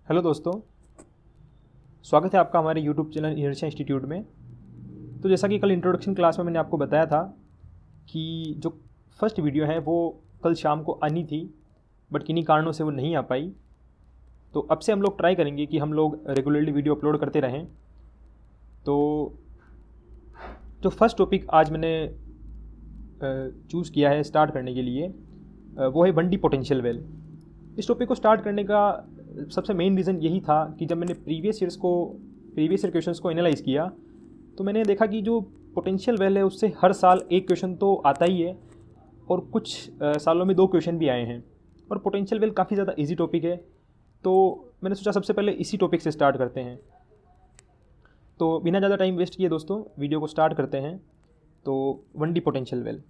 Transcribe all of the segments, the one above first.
Hello दोस्तों, स्वागत है आपका हमारे यूट्यूब चैनल इनर्शिया इंस्टीट्यूट में। तो जैसा कि कल इंट्रोडक्शन क्लास में मैंने आपको बताया था कि जो फर्स्ट वीडियो है वो कल शाम को आनी थी, बट किन्हीं कारणों से वो नहीं आ पाई। तो अब से हम लोग ट्राई करेंगे कि हम लोग रेगुलरली वीडियो अपलोड करते रहें। तो जो फर्स्ट टॉपिक आज मैंने चूज़ किया है स्टार्ट करने के लिए वो है 1D पोटेंशियल वेल। इस टॉपिक को स्टार्ट करने का सबसे मेन रीज़न यही था कि जब मैंने प्रीवियस ईयर क्वेश्चंस को एनालाइज़ किया तो मैंने देखा कि जो पोटेंशियल वेल है उससे हर साल एक क्वेश्चन तो आता ही है और कुछ सालों में 2 क्वेश्चन भी आए हैं। और पोटेंशियल वेल काफ़ी ज़्यादा इजी टॉपिक है, तो मैंने सोचा सबसे पहले इसी टॉपिक से स्टार्ट करते हैं। तो बिना ज़्यादा टाइम वेस्ट किए दोस्तों वीडियो को स्टार्ट करते हैं। तो 1D पोटेंशियल वेल,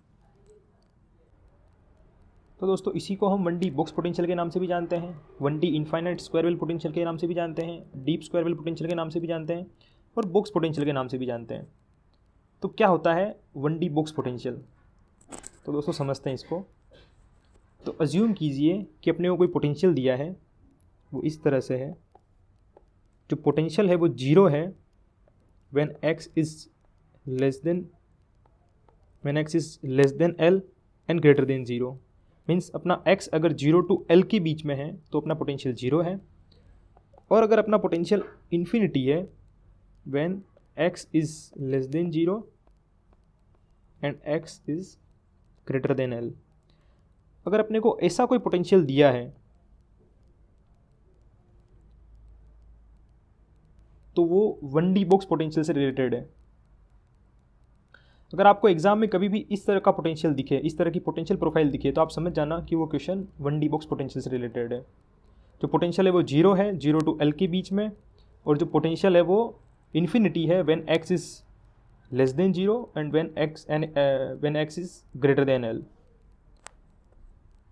तो दोस्तों इसी को हम 1D बॉक्स पोटेंशियल के नाम से भी जानते हैं, 1D infinite square well potential के नाम से भी जानते हैं, डीप स्क्वायर वेल पोटेंशियल के नाम से भी जानते हैं और बॉक्स पोटेंशियल के नाम से भी जानते हैं। तो क्या होता है 1D बॉक्स पोटेंशियल? तो दोस्तों समझते हैं इसको। तो अज्यूम कीजिए कि अपने को कोई पोटेंशियल दिया है, वो इस तरह से है। जो पोटेंशियल है वो 0 है when x is less than L and greater than 0। Means अपना x अगर 0 to L के बीच में है तो अपना पोटेंशियल 0 है, और अगर अपना पोटेंशियल इन्फिनिटी है when x is less than 0 and x is greater than L। अगर अपने को ऐसा कोई पोटेंशियल दिया है तो वो 1D बॉक्स पोटेंशियल से रिलेटेड है। अगर आपको एग्जाम में कभी भी इस तरह का पोटेंशियल दिखे, इस तरह की पोटेंशियल प्रोफाइल दिखे, तो आप समझ जाना कि वो क्वेश्चन 1D बॉक्स पोटेंशियल से रिलेटेड है। जो पोटेंशियल है वो 0 है, 0 to L के बीच में, और जो पोटेंशियल है वो इन्फिनिटी है when x is less than 0 and when x is greater than L।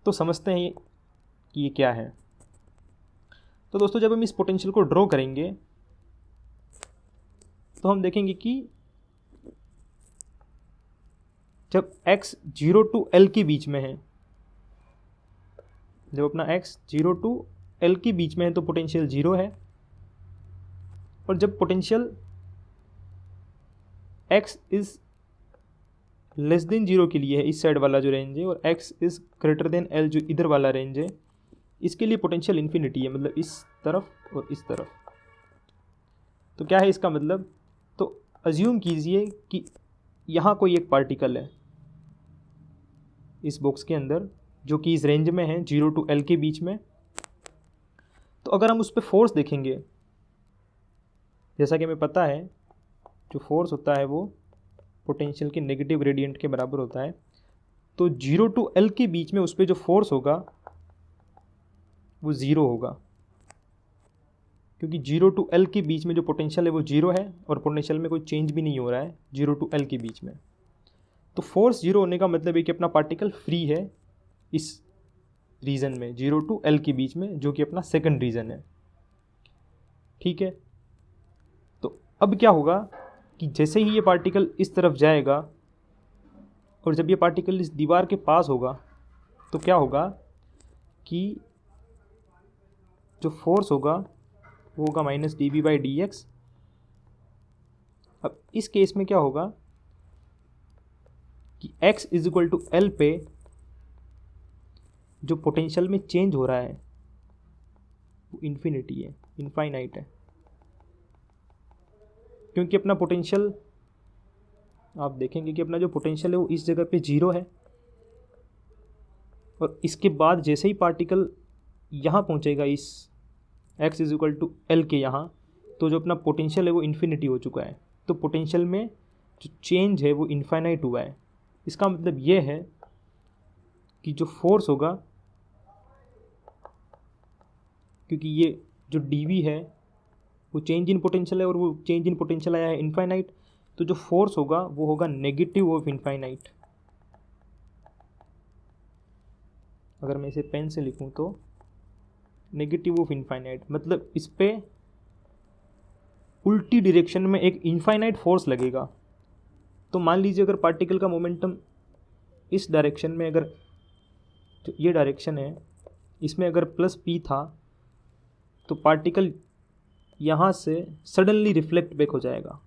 तो समझते हैं कि ये क्या है। तो दोस्तों जब हम इस पोटेंशियल को ड्रॉ करेंगे तो हम देखेंगे कि जब x 0 to L के बीच में है, जब अपना x 0 to L के बीच में है तो पोटेंशियल 0 है, और जब potential x is less than 0 के लिए है, इस साइड वाला जो रेंज है, और x is greater than L जो इधर वाला रेंज है, इसके लिए पोटेंशियल इन्फिनिटी है, मतलब इस तरफ और इस तरफ। तो क्या है इसका मतलब? तो अज्यूम कीजिए कि यहाँ कोई एक पार्टिकल है इस बॉक्स के अंदर जो कि इस रेंज में है 0 to L के बीच में। तो अगर हम उस पर फोर्स देखेंगे, जैसा कि हमें पता है जो फोर्स होता है वो पोटेंशियल के नेगेटिव ग्रेडियंट के बराबर होता है। तो 0 to L के बीच में उस पर जो फोर्स होगा वो 0 होगा, क्योंकि 0 to L के बीच में जो पोटेंशियल है वो 0 है और पोटेंशियल में कोई चेंज भी नहीं हो रहा है 0 to L के बीच में। तो फोर्स 0 होने का मतलब है कि अपना पार्टिकल फ्री है इस रीजन में 0 to L के बीच में, जो कि अपना सेकंड रीजन है। ठीक है, तो अब क्या होगा कि जैसे ही ये पार्टिकल इस तरफ जाएगा और जब ये पार्टिकल इस दीवार के पास होगा तो क्या होगा कि जो फोर्स होगा वो होगा -dV/dx। अब इस केस में क्या होगा कि x is equal to L पे जो पोटेंशियल में चेंज हो रहा है वो इन्फिनिटी है, इनफाइनाइट है, क्योंकि अपना पोटेंशियल आप देखेंगे कि अपना जो पोटेंशियल है वो इस जगह पे 0 है, और इसके बाद जैसे ही पार्टिकल यहाँ पहुँचेगा इस x is equal to L के यहाँ, तो जो अपना पोटेंशियल है वो इन्फिनिटी हो चुका है। तो पोटेंशियल में जो चेंज है वो इनफाइनाइट हुआ है। इसका मतलब ये है कि जो फोर्स होगा, क्योंकि ये जो dV है वो चेंज इन पोटेंशियल है और वो चेंज इन पोटेंशियल आया है इनफाइनाइट, तो जो फोर्स होगा वो होगा नेगेटिव ऑफ इनफाइनाइट। अगर मैं इसे पेन से लिखूं तो नेगेटिव ऑफ इनफाइनाइट, मतलब इस पे उल्टी डायरेक्शन में एक इनफाइनाइट फोर्स लगेगा। तो मान लीजिए अगर पार्टिकल का मोमेंटम इस डायरेक्शन में, अगर जो ये डायरेक्शन है इसमें अगर +p था तो पार्टिकल यहाँ से सडनली रिफ्लेक्ट बैक हो जाएगा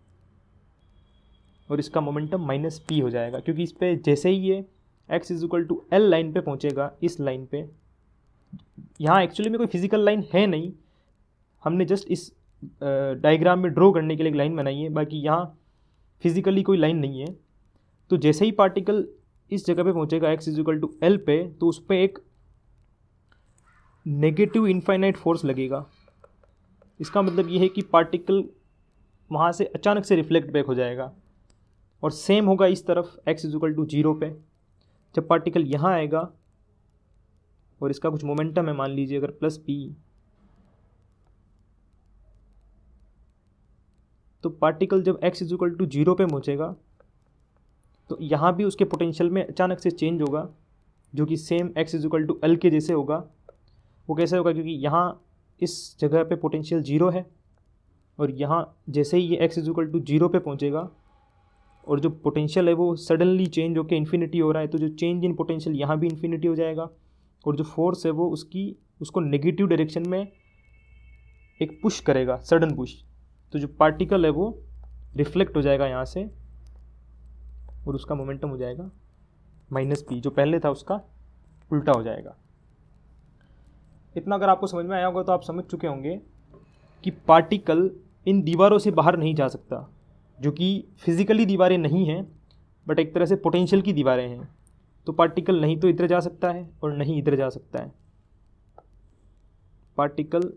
और इसका मोमेंटम माइनस p हो जाएगा, क्योंकि इस पर जैसे ही ये x is to L line पे पहुँचेगा, इस लाइन पे, यहाँ एक्चुअली में कोई फिजिकल लाइन है नहीं, हमने जस्ट इस डायग्राम में ड्रॉ करने के लिए एक लाइन बनाई है, बाकी यहाँ फिजिकली कोई लाइन नहीं है। तो जैसे ही पार्टिकल इस जगह पे पहुँचेगा x इज टू एल पे, तो उस पर एक नेगेटिव इनफाइनाइट फोर्स लगेगा। इसका मतलब ये है कि पार्टिकल वहाँ से अचानक से रिफ्लेक्ट बैक हो जाएगा। और सेम होगा इस तरफ x इज टू 0 पे, जब पार्टिकल यहाँ आएगा और इसका कुछ मोमेंटम है, मान लीजिए अगर प्लस p, तो पार्टिकल जब x इज टू 0 पे पहुँचेगा तो यहाँ भी उसके पोटेंशियल में अचानक से चेंज होगा, जो कि same x is to L के जैसे होगा। वो कैसे होगा, क्योंकि यहाँ इस जगह पे पोटेंशियल 0 है और यहाँ जैसे ही ये x इज टू 0 पे पहुँचेगा और जो पोटेंशियल है वो सडनली चेंज होकर इन्फिनिटी हो रहा है, तो जो चेंज इन पोटेंशियल यहाँ भी इन्फिनिटी हो जाएगा और जो फोर्स है वो उसको नेगेटिव डायरेक्शन में एक पुश करेगा, सडन पुश। तो जो पार्टिकल है वो रिफ्लेक्ट हो जाएगा यहाँ से और उसका मोमेंटम हो जाएगा माइनस p, जो पहले था उसका उल्टा हो जाएगा। इतना अगर आपको समझ में आया होगा तो आप समझ चुके होंगे कि पार्टिकल इन दीवारों से बाहर नहीं जा सकता, जो कि फिजिकली दीवारें नहीं हैं बट एक तरह से पोटेंशियल की दीवारें हैं। तो पार्टिकल नहीं तो इधर जा सकता है और नहीं इधर जा सकता है। पार्टिकल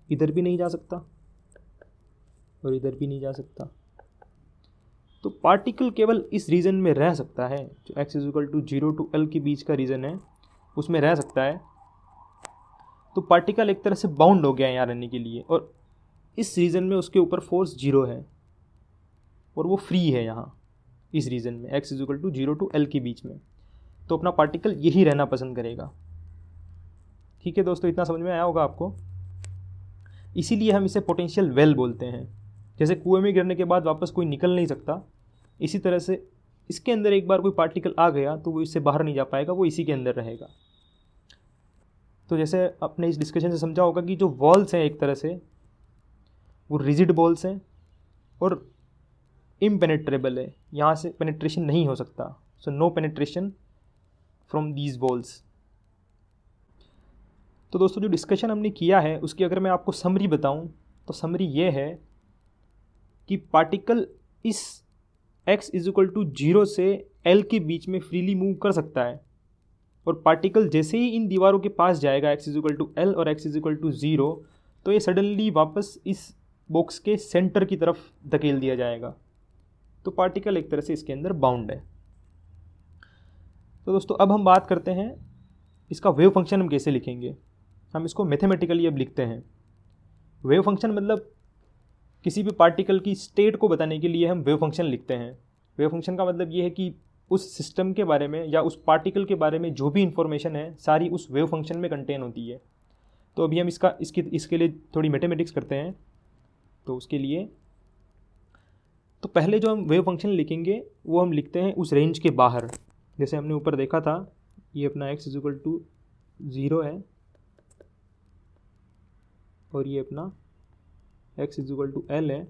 इधर भी नहीं जा सकता और इधर भी नहीं जा सकता। तो पार्टिकल केवल इस रीजन में रह सकता है, जो x is to 0 to l के बीच का रीजन है उसमें रह सकता है। तो पार्टिकल एक तरह से बाउंड हो गया है यहाँ रहने के लिए, और इस रीजन में उसके ऊपर फोर्स 0 है और वो फ्री है यहाँ इस रीजन में x is to 0 to l के बीच में। तो अपना पार्टिकल यही रहना पसंद करेगा। ठीक है दोस्तों, इतना समझ में आया होगा आपको। इसीलिए हम इसे पोटेंशियल वेल बोलते हैं। जैसे कुएं में गिरने के बाद वापस कोई निकल नहीं सकता, इसी तरह से इसके अंदर एक बार कोई पार्टिकल आ गया तो वो इससे बाहर नहीं जा पाएगा, वो इसी के अंदर रहेगा। तो जैसे आपने इस डिस्कशन से समझा होगा कि जो वॉल्स हैं एक तरह से वो रिजिड बॉल्स हैं और इम्पेनेट्रेबल है, यहाँ से पेनेट्रेशन नहीं हो सकता। So no penetration from these balls. तो दोस्तों जो डिस्कशन हमने किया है उसकी अगर मैं आपको समरी बताऊं तो समरी ये है कि पार्टिकल इस x इज टू 0 से l के बीच में फ्रीली मूव कर सकता है, और पार्टिकल जैसे ही इन दीवारों के पास जाएगा x इज टू l और x इज टू 0, तो ये सडनली वापस इस बॉक्स के सेंटर की तरफ धकेल दिया जाएगा। तो पार्टिकल एक तरह से इसके अंदर बाउंड है। तो दोस्तों अब हम बात करते हैं इसका वेव फंक्शन हम कैसे लिखेंगे। हम इसको मैथमेटिकली अब लिखते हैं। वेव फंक्शन मतलब किसी भी पार्टिकल की स्टेट को बताने के लिए हम वेव फंक्शन लिखते हैं। वेव फंक्शन का मतलब ये है कि उस सिस्टम के बारे में या उस पार्टिकल के बारे में जो भी इंफॉर्मेशन है सारी उस वेव फंक्शन में कंटेन होती है। तो अभी हम इसके लिए थोड़ी मैथमेटिक्स करते हैं। तो उसके लिए तो पहले जो हम वेव फंक्शन लिखेंगे वो हम लिखते हैं उस रेंज के बाहर। जैसे हमने ऊपर देखा था, ये अपना x इज टू 0 है और ये अपना x इज टू l है,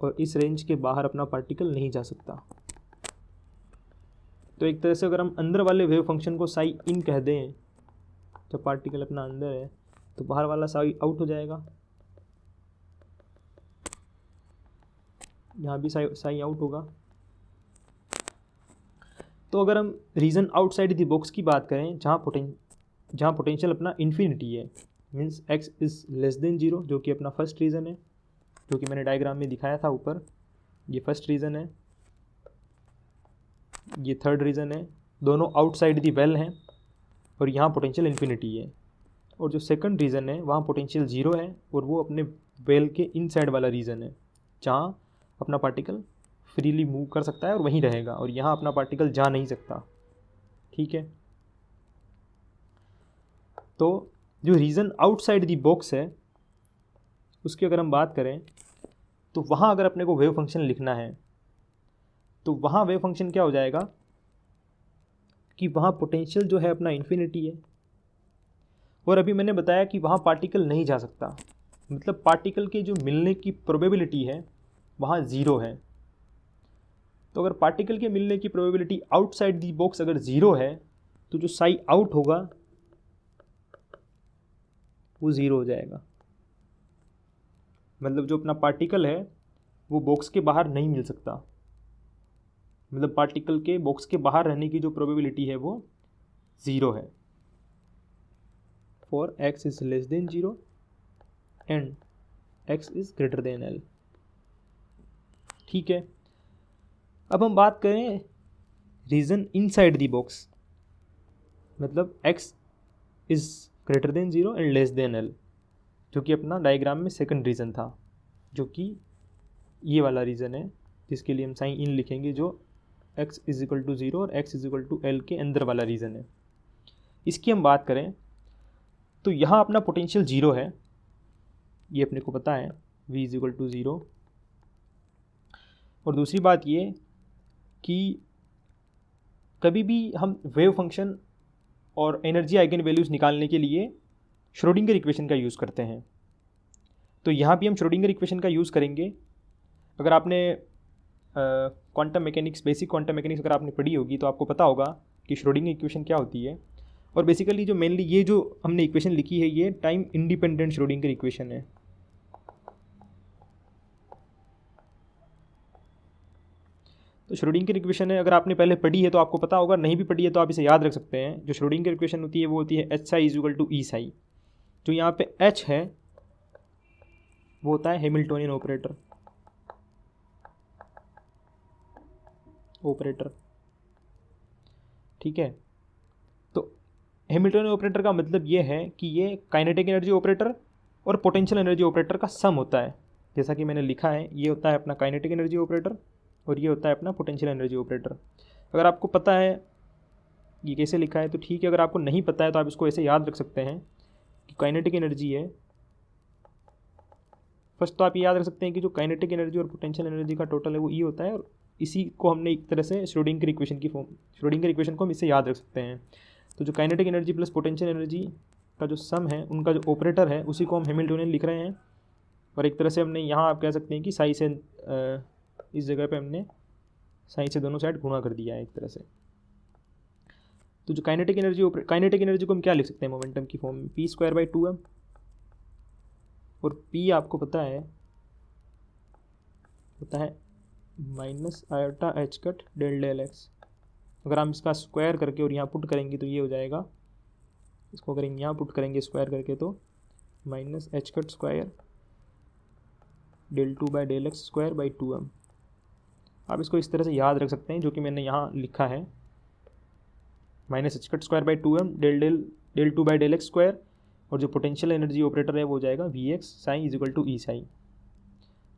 और इस रेंज के बाहर अपना पार्टिकल नहीं जा सकता। तो एक तरह से अगर हम अंदर वाले वेव फंक्शन को साई इन कह दें, जब पार्टिकल अपना अंदर है तो बाहर वाला साई आउट हो जाएगा, यहाँ भी साई आउट होगा। तो अगर हम रीजन आउटसाइड द बॉक्स की बात करें, जहाँ पोटेंशियल अपना इन्फिनिटी है, means x is less than 0, जो कि अपना फर्स्ट रीज़न है, जो कि मैंने डायग्राम में दिखाया था ऊपर। ये फर्स्ट रीज़न है, ये थर्ड रीज़न है, दोनों आउटसाइड दी वेल हैं और यहाँ पोटेंशियल इन्फिनिटी है। और जो सेकंड रीज़न है वहाँ पोटेंशियल 0 है और वो अपने वेल के इनसाइड वाला रीज़न है, जहाँ अपना पार्टिकल फ्रीली मूव कर सकता है और वहीं रहेगा, और यहाँ अपना पार्टिकल जा नहीं सकता। ठीक है, तो जो रीज़न आउटसाइड दी बॉक्स है उसकी अगर हम बात करें तो वहाँ अगर अपने को वेव फंक्शन लिखना है तो वहाँ वेव फंक्शन क्या हो जाएगा कि वहाँ पोटेंशियल जो है अपना इन्फिनिटी है, और अभी मैंने बताया कि वहाँ पार्टिकल नहीं जा सकता, मतलब पार्टिकल के जो मिलने की प्रोबेबिलिटी है वहाँ ज़ीरो है। तो अगर पार्टिकल के मिलने की प्रोबेबिलिटी आउटसाइड दी बॉक्स अगर ज़ीरो है तो जो साई आउट होगा वो ज़ीरो हो जाएगा, मतलब जो अपना पार्टिकल है वो बॉक्स के बाहर नहीं मिल सकता, मतलब पार्टिकल के बॉक्स के बाहर रहने की जो प्रोबेबिलिटी है वो ज़ीरो है for x is less than zero and x is greater than l। ठीक है, अब हम बात करें रीज़न इनसाइड दी बॉक्स, मतलब x is greater than zero and less than l, जो कि अपना डायग्राम में सेकंड रीज़न था, जो कि ये वाला रीज़न है जिसके लिए हम साइन इन लिखेंगे, जो x is equal to zero और x is equal to l के अंदर वाला रीज़न है। इसकी हम बात करें तो यहाँ अपना पोटेंशियल ज़ीरो है, ये अपने को पता है, v is equal to zero. और दूसरी बात ये कि कभी भी हम वेव फंक्शन और एनर्जी आइगन वैल्यूज़ निकालने के लिए श्रोडिंगर इक्वेशन का यूज़ करते हैं, तो यहाँ भी हम श्रोडिंगर इक्वेशन का यूज़ करेंगे। अगर आपने quantum mechanics, basic quantum mechanics अगर आपने पढ़ी होगी तो आपको पता होगा कि श्रोडिंगर इक्वेशन क्या होती है। और बेसिकली जो मेनली ये जो हमने इक्वेशन लिखी है ये टाइम इंडिपेंडेंट श्रोडिंगर इक्वेशन है। तो श्रोडिंगर इक्वेशन है, अगर आपने पहले पढ़ी है तो आपको पता होगा, नहीं भी पढ़ी है तो आप इसे याद रख सकते हैं। जो श्रोडिंगर इक्वेशन होती है वो होती है H psi is equal to E psi. जो यहाँ पे एच है वो होता है हैमिल्टोनियन ऑपरेटर, ठीक है। तो हैमिल्टोनियन ऑपरेटर का मतलब ये है कि ये काइनेटिक एनर्जी ऑपरेटर और पोटेंशियल एनर्जी ऑपरेटर का सम होता है। जैसा कि मैंने लिखा है, ये होता है अपना काइनेटिक एनर्जी ऑपरेटर और ये होता है अपना पोटेंशियल एनर्जी ऑपरेटर। अगर आपको पता है ये कैसे लिखा है तो ठीक है, अगर आपको नहीं पता है तो आप इसको ऐसे याद रख सकते हैं कि काइनेटिक एनर्जी है। फर्स्ट तो आप ये याद रख सकते हैं कि जो काइनेटिक एनर्जी और पोटेंशियल एनर्जी का टोटल है वो ई होता है, और इसी को हमने एक तरह से श्रोडिंगर इक्वेशन की फॉर्म, श्रोडिंगर इक्वेशन को हम इससे याद रख सकते हैं। तो जो kinetic energy plus potential energy का जो सम है, उनका जो ऑपरेटर है उसी को हम हैमिल्टोनियन लिख रहे हैं। और एक तरह से हमने यहाँ आप कह सकते हैं कि साई से इस जगह पे हमने साई से दोनों साइड गुणा कर दिया है एक तरह से। तो जो काइनेटिक एनर्जी को हम क्या लिख सकते हैं मोमेंटम की फॉर्म में, पी स्क्वायर बाई 2m। और पी आपको पता है होता है minus iota h cut del del x. अगर हम इसका स्क्वायर करके और यहाँ पुट करेंगे तो ये हो जाएगा, इसको करेंगे यहाँ पुट करेंगे स्क्वायर करके तो minus h cut square del 2 by del x square by 2m। आप इसको इस तरह से याद रख सकते हैं जो कि मैंने यहाँ लिखा है, minus h cut square by 2m del 2 by del x square, और जो पोटेंशियल एनर्जी ऑपरेटर है वो हो जाएगा V x psi is equal to E psi.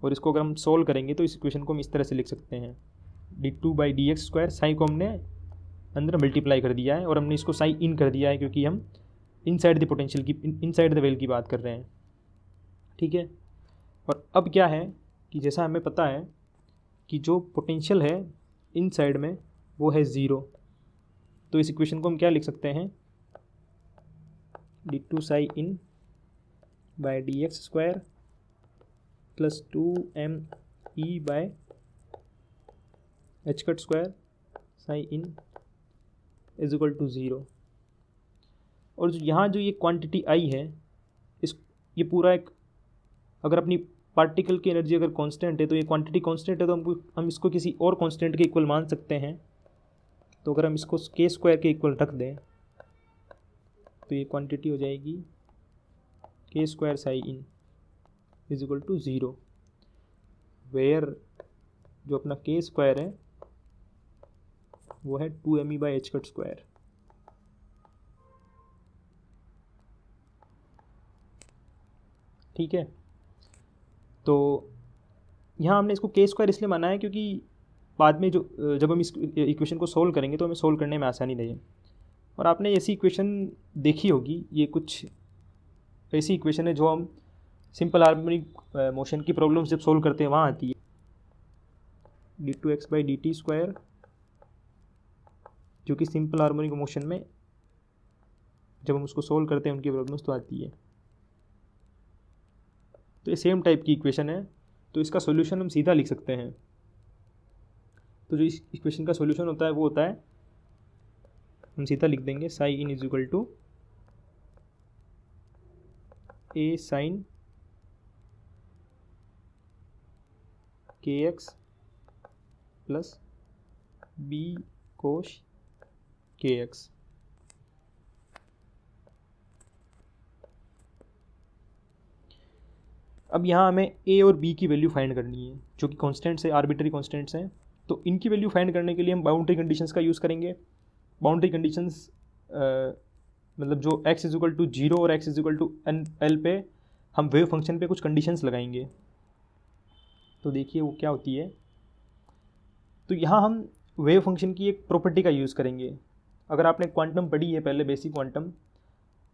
और इसको अगर हम सोल्व करेंगे तो इस इक्वेशन को हम इस तरह से लिख सकते हैं, d two by d x square, Sai को हमने अंदर मल्टीप्लाई कर दिया है और हमने इसको साई इन कर दिया है क्योंकि हम इनसाइड द पोटेंशियल की, इनसाइड द वेल की बात कर रहे हैं, ठीक है। और अब क्या है कि जैसा हमें पता है कि जो पोटेंशियल है इनसाइड में वो है ज़ीरो, तो इस इक्वेशन को हम क्या लिख सकते हैं, d two psi n by d x square plus 2m E by h cut square psi in is equal to zero. और जो यहाँ जो ये क्वांटिटी आई है, इस ये पूरा एक, अगर अपनी पार्टिकल की एनर्जी अगर कांस्टेंट है तो ये क्वांटिटी कांस्टेंट है, तो हम इसको किसी और कांस्टेंट के इक्वल मान सकते हैं। तो अगर हम इसको के स्क्वायर के इक्वल रख दें तो ये क्वांटिटी हो जाएगी k square psi in is equal to zero, where जो अपना के स्क्वायर है वो है 2m E by h cut square. ठीक है, तो यहाँ हमने इसको के स्क्वायर इसलिए माना है क्योंकि बाद में जो जब हम इस इक्वेशन को सोल्व करेंगे तो हमें सोल्व करने में आसानी रहे। और आपने ऐसी इक्वेशन देखी होगी, ये कुछ ऐसी इक्वेशन है जो हम सिंपल हार्मोनिक मोशन की प्रॉब्लम्स जब सोल्व करते हैं वहाँ आती है, d two x by d t square, जो कि सिंपल हार्मोनिक मोशन में जब हम उसको सोल्व करते हैं उनकी प्रॉब्लम्स तो आती है। तो ये सेम टाइप की इक्वेशन है, तो इसका सॉल्यूशन हम सीधा लिख सकते हैं। तो जो इस इक्वेशन का सॉल्यूशन होता है वो होता है, हम सीधा लिख देंगे psi in is equal to A sine k x plus B cos k x. अब यहाँ हमें ए और बी की वैल्यू फाइंड करनी है, जो कि कॉन्स्टेंट्स है, आर्बिट्री कॉन्स्टेंट्स हैं। तो इनकी वैल्यू फाइंड करने के लिए हम बाउंड्री कंडीशंस का यूज़ करेंगे। बाउंड्री कंडीशंस मतलब जो x इज इक्वल टू 0 और x is equal to L पे हम वेव फंक्शन पे कुछ कंडीशंस लगाएंगे। तो देखिए वो क्या होती है। तो यहाँ हम वेव फंक्शन की एक प्रॉपर्टी का यूज़ करेंगे। अगर आपने क्वांटम पढ़ी है पहले, बेसिक क्वांटम,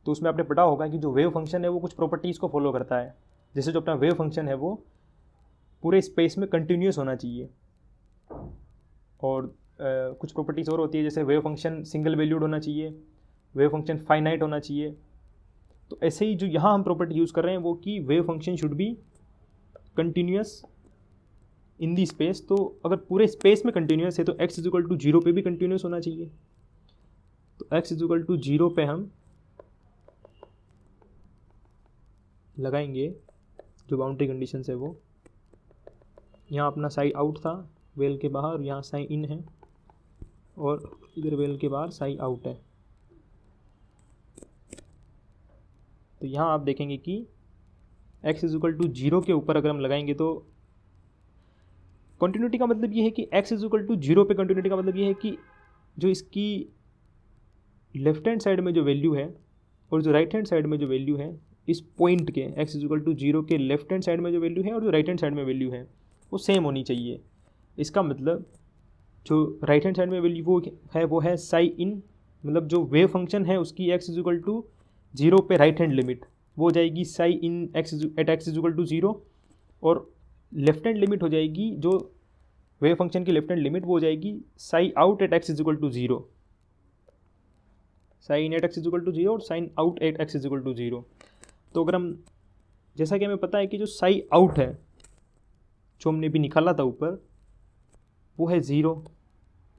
तो उसमें आपने पढ़ा होगा कि जो वेव फंक्शन है वो कुछ प्रॉपर्टीज़ को फॉलो करता है। जैसे जो अपना वेव फंक्शन है वो पूरे स्पेस में कंटिन्यूस होना चाहिए, और कुछ प्रॉपर्टीज़ और होती है, जैसे वेव फंक्शन सिंगल वैल्यूड होना चाहिए, वेव फंक्शन फाइनाइट होना चाहिए। तो ऐसे ही जो यहाँ हम प्रॉपर्टी यूज़ कर रहे हैं वो कि wave function should be continuous in the space. तो अगर पूरे स्पेस में कंटिन्यूस है तो x इज इक्वल टू 0 पे भी कंटिन्यूस होना चाहिए। तो x इज इक्वल टू 0 पे हम लगाएंगे जो बाउंड्री कंडीशंस है वो, यहाँ अपना साई आउट था वेल के बाहर, यहाँ साई इन है, और इधर वेल के बाहर साई आउट है। तो यहाँ आप देखेंगे कि x इज इक्वल टू 0 के ऊपर अगर हम लगाएंगे तो कंटिन्यूटी का मतलब ये है कि x इज इक्वल टू 0 पे कंटिन्यूटी का मतलब ये है कि जो इसकी लेफ्ट हैंड साइड में जो वैल्यू है और जो राइट हैंड साइड में जो वैल्यू है, इस पॉइंट के x इज इक्वल टू 0 के लेफ्ट हैंड साइड में जो वैल्यू है और जो राइट हैंड साइड में वैल्यू है वो सेम होनी चाहिए। इसका मतलब जो राइट हैंड साइड में वैल्यू वो है साई इन, मतलब जो वेव फंक्शन है उसकी x इज इक्वल टू 0 पे राइट हैंड लिमिट वो हो जाएगी psi in x at x is equal to 0, और लेफ्ट हैंड लिमिट हो जाएगी जो वेव फंक्शन की लेफ्ट हैंड लिमिट वो हो जाएगी psi out at x is equal to 0, psi in at x is equal to 0 और psi out at x is equal to 0। तो अगर हम, जैसा कि हमें पता है कि जो साई आउट है जो हमने भी निकाला था ऊपर वो है 0।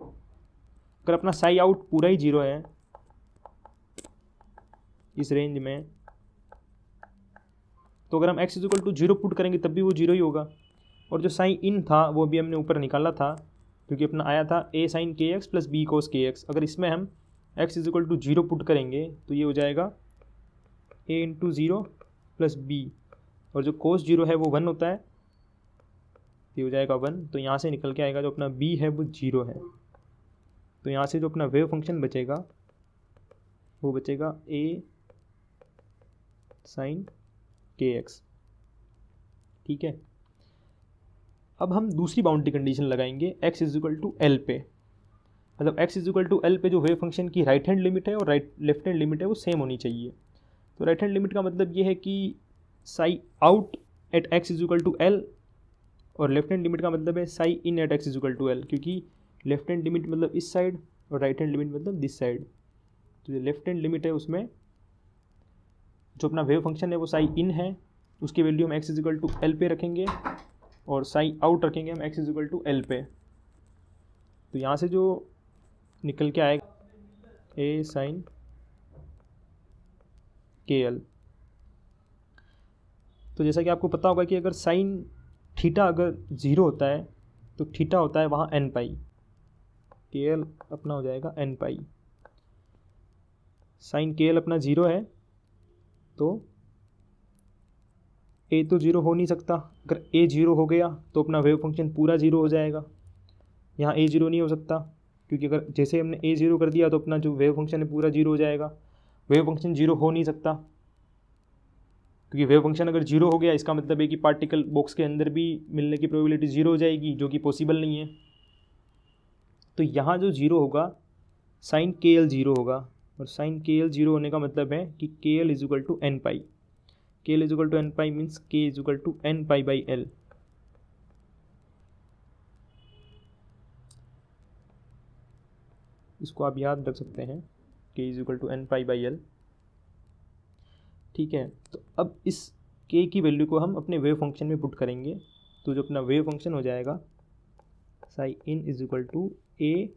अगर अपना साई आउट पूरा ही 0 है इस रेंज में, तो अगर हम x is equal to 0 put करेंगे तब भी वो 0 ही होगा। और जो साइन इन था वो भी हमने ऊपर निकाला था, क्योंकि अपना आया था a sine k x plus b cos k x. अगर इसमें हम x is equal to 0 put करेंगे तो ये हो जाएगा a इंटू 0 प्लस बी, और जो कोस 0 है वो 1 होता है, ये हो जाएगा 1। तो यहाँ से निकल के आएगा जो अपना b है वो 0 है। तो यहाँ से जो अपना वेव फंक्शन बचेगा वो बचेगा a साइन के एक्स। ठीक है, अब हम दूसरी बाउंड्री कंडीशन लगाएंगे x is equal to L पे। मतलब x is equal to L पे जो वेव फंक्शन की राइट हैंड लिमिट है और लेफ्ट हैंड लिमिट है वो सेम होनी चाहिए। तो राइट हैंड लिमिट का मतलब ये है कि psi out at x is equal to L, और लेफ्ट हैंड लिमिट का मतलब है psi in at x is equal to L, क्योंकि लेफ्ट हैंड लिमिट मतलब इस साइड और राइट हैंड लिमिट मतलब दिस साइड। तो जो लेफ्ट हैंड लिमिट है उसमें जो अपना वेव फंक्शन है वो साई इन है, उसकी वैल्यू हम x is equal to L पे रखेंगे, और साई आउट रखेंगे हम x is equal to L पे। तो यहाँ से जो निकल के आएगा a साइन के एल। तो जैसा कि आपको पता होगा कि अगर साइन थीटा अगर 0 होता है तो थीटा होता है वहाँ n पाई, के एल अपना हो जाएगा n पाई। साइन के एल अपना 0 है तो a तो 0 हो नहीं सकता। अगर a 0 हो गया तो अपना वेव फंक्शन पूरा 0 हो जाएगा। यहाँ a 0 नहीं हो सकता, क्योंकि अगर जैसे हमने a 0 कर दिया तो अपना जो वेव फंक्शन है पूरा 0 हो जाएगा। वेव फंक्शन 0 हो नहीं सकता, क्योंकि वेव फंक्शन अगर 0 हो गया इसका मतलब है कि पार्टिकल बॉक्स के अंदर भी मिलने की प्रोबेबिलिटी 0 हो जाएगी, जो कि पॉसिबल नहीं है। तो यहाँ जो 0 होगा साइन के एल 0 होगा, और साइन के एल 0 होने का मतलब है कि k L is equal to n pi. K L is equal to n pi means k is equal to n pi by L. इसको आप याद रख सकते हैं, k is equal to n pi by L. ठीक है। तो अब इस k की वैल्यू को हम अपने वेव फंक्शन में पुट करेंगे, तो जो अपना वेव फंक्शन हो जाएगा sine n is equal to a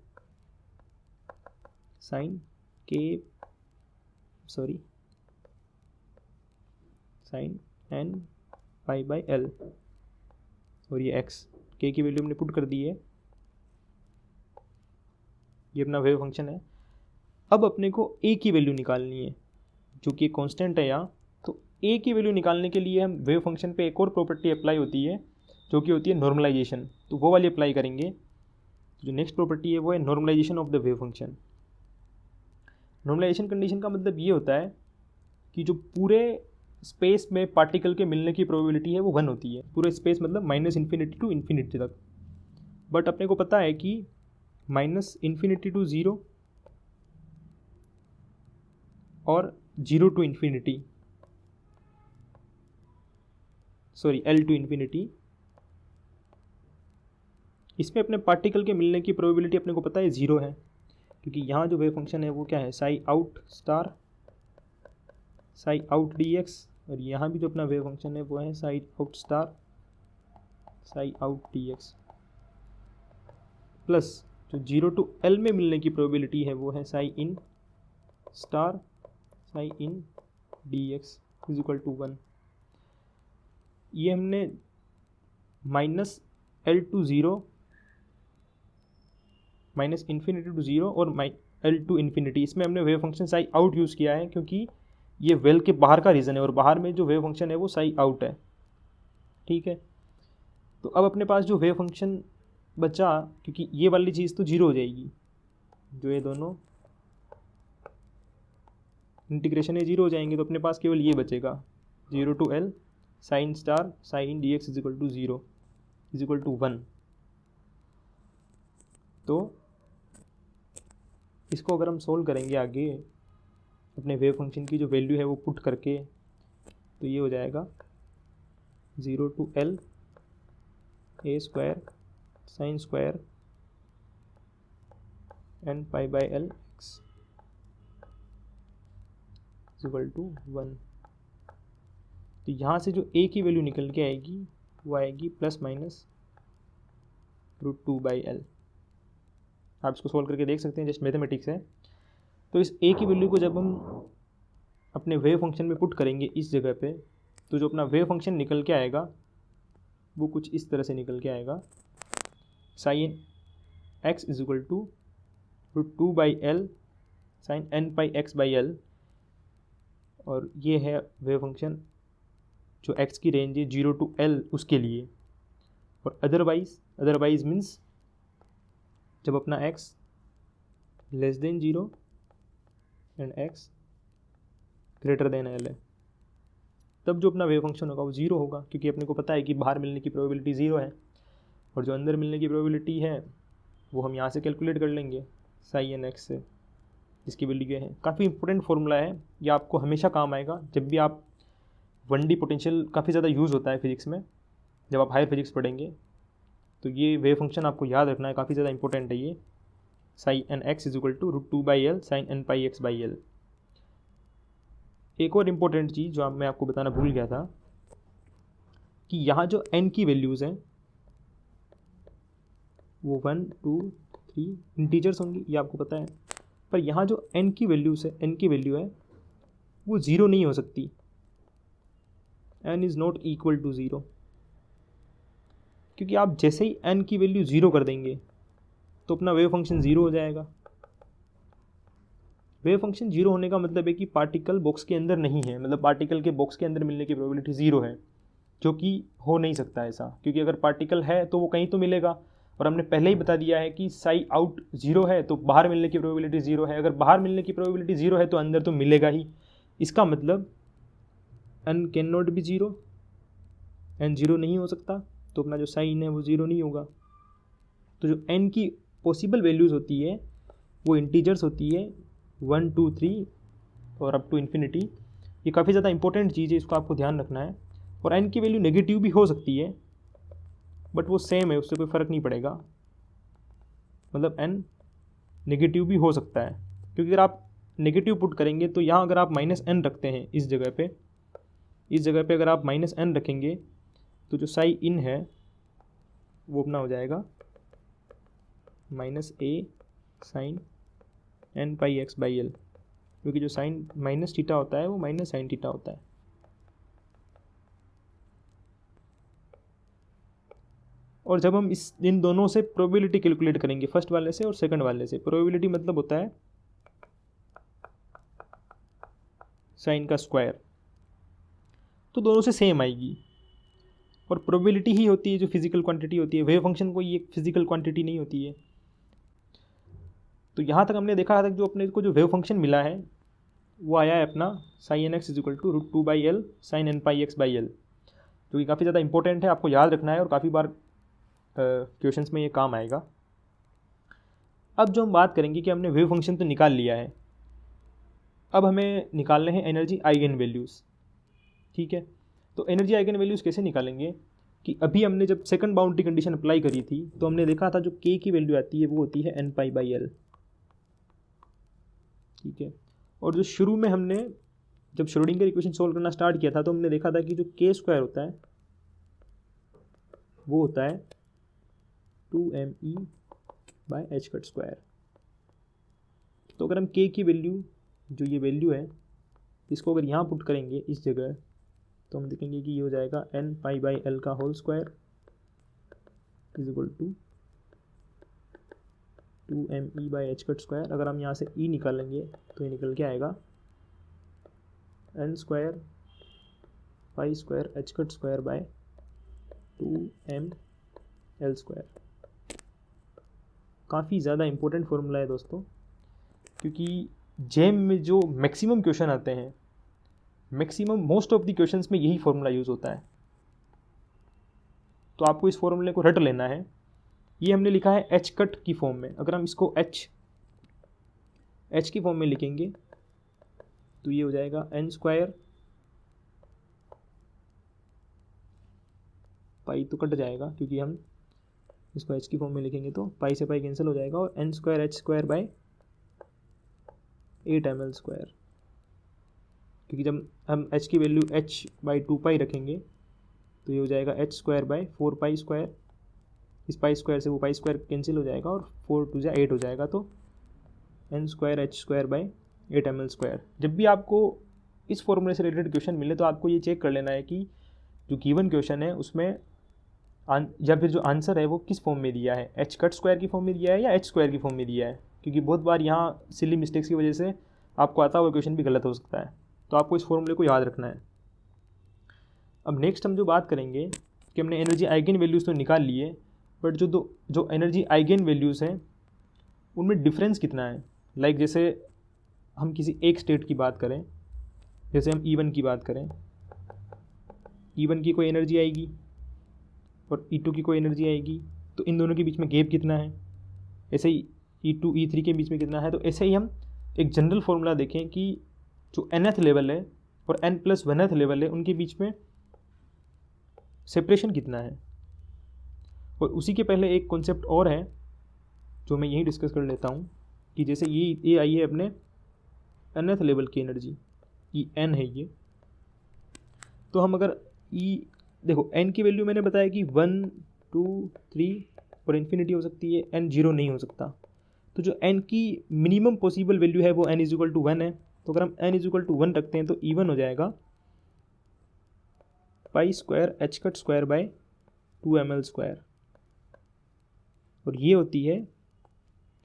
sine sine n pi by l, और ये x k की वैल्यू हमने पुट कर दी है, ये अपना वेव फंक्शन है। अब अपने को a की वैल्यू निकालनी है जो कि कांस्टेंट है यहाँ। तो a की वैल्यू निकालने के लिए हम वेव फंक्शन पे एक और प्रॉपर्टी अप्लाई होती है जो कि होती है नॉर्मलाइजेशन, तो वो वाली अप्लाई करेंगे। जो नेक्स्ट प्रॉपर्टी है वो है normalization of the wave function. Normalization condition का मतलब ये होता है कि जो पूरे स्पेस में पार्टिकल के मिलने की प्रोबेबिलिटी है वो 1 होती है। पूरे स्पेस मतलब -∞ टू इन्फिनिटी तक। बट अपने को पता है कि -∞ टू 0 और 0 to infinity, sorry L to infinity, इसमें अपने पार्टिकल के मिलने की प्रोबेबिलिटी अपने को पता है 0 है, क्योंकि यहाँ जो वेव फंक्शन है वो क्या है, Sai out star Sai out dx, और यहाँ भी जो अपना वेव फंक्शन है वो है Sai out star Sai out dx, plus जो 0 टू L में मिलने की प्रोबेबिलिटी है वो है psi in star psi in dx is equal to 1। ये हमने -L टू 0 -∞ टू 0 और L टू इन्फिनिटी, इसमें हमने wave function psi out use किया है क्योंकि ये वेल के बाहर का रीजन है और बाहर में जो वेव फंक्शन है वो साई आउट है। ठीक है, तो अब अपने पास जो वेव फंक्शन बचा, क्योंकि ये वाली चीज़ तो 0 हो जाएगी, जो ये दोनों इंटीग्रेशन है 0 हो जाएंगे, तो अपने पास केवल ये बचेगा 0 to L sine star sine dx is equal to 0 is equal to 1। तो इसको अगर हम सोल्व करेंगे आगे अपने वेव फंक्शन की जो वैल्यू है वो पुट करके, तो ये हो जाएगा 0 to L a square sine square n pi by L x is equal to 1। तो यहाँ से जो a की वैल्यू निकल के आएगी वो आएगी ±√2/L। आप इसको सोल्व करके देख सकते हैं, जस्ट मैथमेटिक्स है। तो इस a की वैल्यू को जब हम अपने वेव फंक्शन में पुट करेंगे इस जगह पे, तो जो अपना वेव फंक्शन निकल के आएगा वो कुछ इस तरह से निकल के आएगा, sine x is equal to √2/L sine n pi x by L, और ये है वेव फंक्शन जो x की रेंज है 0 टू L उसके लिए। और अदरवाइज मीन्स जब अपना x less than 0 and x greater than L है, तब जो अपना वेव फंक्शन होगा वो 0 होगा, क्योंकि अपने को पता है कि बाहर मिलने की प्रोबेबिलिटी 0 है और जो अंदर मिलने की प्रोबेबिलिटी है वो हम यहाँ से कैलकुलेट कर लेंगे साई एन एक्स से, जिसकी वैल्यू ये है। काफ़ी इंपॉर्टेंट फॉर्मूला है, ये आपको हमेशा काम आएगा जब भी आप 1D पोटेंशियल काफ़ी ज़्यादा यूज़ होता है फिजिक्स में, जब आप हायर फिजिक्स पढ़ेंगे तो ये वेव फंक्शन आपको याद रखना है, काफ़ी ज़्यादा इंपॉर्टेंट है ये। Sine n x is equal to √2/L sine n pi x by L। एक और इम्पोर्टेंट चीज़ जो मैं आपको बताना भूल गया था कि यहाँ जो n की वैल्यूज़ हैं वो 1 2 3 इंटीजर्स होंगी, ये आपको पता है। पर यहाँ जो n की वैल्यूज़ है, n की वैल्यू है वो 0 नहीं हो सकती, n is not equal to 0, क्योंकि आप जैसे ही n की वैल्यू 0 कर देंगे तो अपना वेव फंक्शन 0 हो जाएगा। वेव फंक्शन 0 होने का मतलब है कि पार्टिकल बॉक्स के अंदर नहीं है, मतलब पार्टिकल के बॉक्स के अंदर मिलने की प्रोबेबिलिटी 0 है, जो कि हो नहीं सकता ऐसा, क्योंकि अगर पार्टिकल है तो वो कहीं तो मिलेगा, और हमने पहले ही बता दिया है कि साई आउट 0 है तो बाहर मिलने की प्रोबेबिलिटी 0 है, अगर बाहर मिलने की प्रोबेबिलिटी 0 है तो अंदर तो मिलेगा ही। इसका मतलब n can not be 0, n 0 नहीं हो सकता, तो अपना जो साइन है वो 0 नहीं होगा। तो जो n की पॉसिबल वैल्यूज़ होती है वो इंटीजर्स होती है 1 2 3 और अप टू इन्फिनिटी। ये काफ़ी ज़्यादा इंपॉर्टेंट चीज़ है, इसको आपको ध्यान रखना है। और n की वैल्यू नेगेटिव भी हो सकती है, बट वो सेम है, उससे कोई फ़र्क नहीं पड़ेगा, मतलब n नेगेटिव भी हो सकता है, क्योंकि अगर आप नेगेटिव पुट करेंगे तो यहाँ अगर आप -n रखते हैं इस जगह पे इस जगह पे अगर आप -n रखेंगे तो जो साई इन है वो अपना हो जाएगा -a sine n pi x by L, क्योंकि जो साइन माइनस थीटा होता है वो माइनस साइन थीटा होता है। और जब हम इन दोनों से प्रोबेबिलिटी कैलकुलेट करेंगे, फर्स्ट वाले से और सेकंड वाले से, प्रोबेबिलिटी मतलब होता है साइन का स्क्वायर, तो दोनों से सेम आएगी। और प्रोबेबिलिटी ही होती है जो फिजिकल क्वांटिटी होती है, वेव फंक्शन कोई एक फिजिकल क्वांटिटी नहीं होती है। तो यहाँ तक हमने देखा था जो अपने को जो वेव फंक्शन मिला है वो आया है अपना sine n x is equal to √2/L sine n pi x by L, जो कि काफ़ी ज़्यादा इंपॉर्टेंट है, आपको याद रखना है और काफ़ी बार क्वेश्चंस में ये काम आएगा। अब जो हम बात करेंगे कि हमने वेव फंक्शन तो निकाल लिया है, अब हमें निकालने हैं एनर्जी आइगन वैल्यूज़। ठीक है, तो एनर्जी आइगन वैल्यूज़ कैसे निकालेंगे कि अभी हमने जब सेकंड बाउंड्री कंडीशन अप्लाई करी थी तो हमने देखा था जो k की वैल्यू आती है वो होती है n पाई बाई एल। ठीक है, और जो शुरू में हमने जब श्रोडिंगर इक्वेशन सोल्व करना स्टार्ट किया था तो हमने देखा था कि जो k स्क्वायर होता है वो होता है 2me bye h cut square. तो अगर हम k की वैल्यू, जो ये वैल्यू है, इसको अगर यहाँ पुट करेंगे इस जगह, तो हम देखेंगे कि ये हो जाएगा n पाई बाई एल का whole square is equal to 2me by h cut square. अगर हम यहाँ से e निकालेंगे तो ये निकल के आएगा n square pi square h cut square by 2ml square. काफ़ी ज़्यादा इंपॉर्टेंट फॉर्मूला है दोस्तों, क्योंकि जेम में जो मैक्सिमम क्वेश्चन आते हैं, maximum most of the questions में यही फॉर्मूला यूज़ होता है। तो आपको इस फॉर्मूले को रट लेना है। ये हमने लिखा है एच कट की फॉर्म में, अगर हम इसको एच की फॉर्म में लिखेंगे तो ये हो जाएगा n स्क्वायर, पाई तो कट जाएगा क्योंकि हम इसको h की फॉर्म में लिखेंगे तो पाई से पाई कैंसिल हो जाएगा, और n square H square by 8ml square, क्योंकि जब हम h की वैल्यू h बाई 2 पाई रखेंगे तो ये हो जाएगा h square by 4 pi square, इस पाई स्क्वायर से वो पाई स्क्वायर कैंसिल हो जाएगा और 4 2 जा 8 हो जाएगा, तो n square H square by 8ml square. जब भी आपको इस फॉर्मूले से रिलेटेड क्वेश्चन मिले तो आपको ये चेक कर लेना है कि जो गिवन क्वेश्चन है उसमें या फिर जो आंसर है वो किस फॉर्म में दिया है, एच कट स्क्वायर की फॉर्म में दिया है या एच स्क्वायर की फॉर्म में दिया है, क्योंकि बहुत बार यहाँ सिली मिस्टेक्स की वजह से आपको आता हुआ क्वेश्चन भी गलत हो सकता है। तो आपको इस फॉर्मूले को याद रखना है। अब नेक्स्ट हम जो बात करेंगे कि हमने एनर्जी आइगन वैल्यूज़ तो निकाल लिए, बट जो एनर्जी आइगन वैल्यूज़ हैं उनमें डिफरेंस कितना है। लाइक जैसे हम किसी एक स्टेट की बात करें, जैसे हम E1 की बात करें, E1 की कोई एनर्जी आएगी और E2 की कोई एनर्जी आएगी, तो इन दोनों के बीच में गैप कितना है। ऐसे ही E2 E3 के बीच में कितना है। तो ऐसे ही हम एक जनरल फॉर्मूला देखें कि जो nth लेवल है और n+1th लेवल है उनके बीच में सेपरेशन कितना है। और उसी के पहले एक कॉन्सेप्ट और है जो मैं यहीं डिस्कस कर लेता हूँ कि जैसे ये आई है अपने nth लेवल की एनर्जी, En है ये। तो हम अगर देखो n की वैल्यू मैंने बताया कि 1 2 3 और इन्फिनिटी हो सकती है, n 0 नहीं हो सकता। तो जो n की मिनिमम पॉसिबल वैल्यू है वो n इजिकल टू 1 है। तो अगर हम n इजिकल टू 1 रखते हैं तो E1 हो जाएगा पाई square h cut square by 2ml square, और ये होती है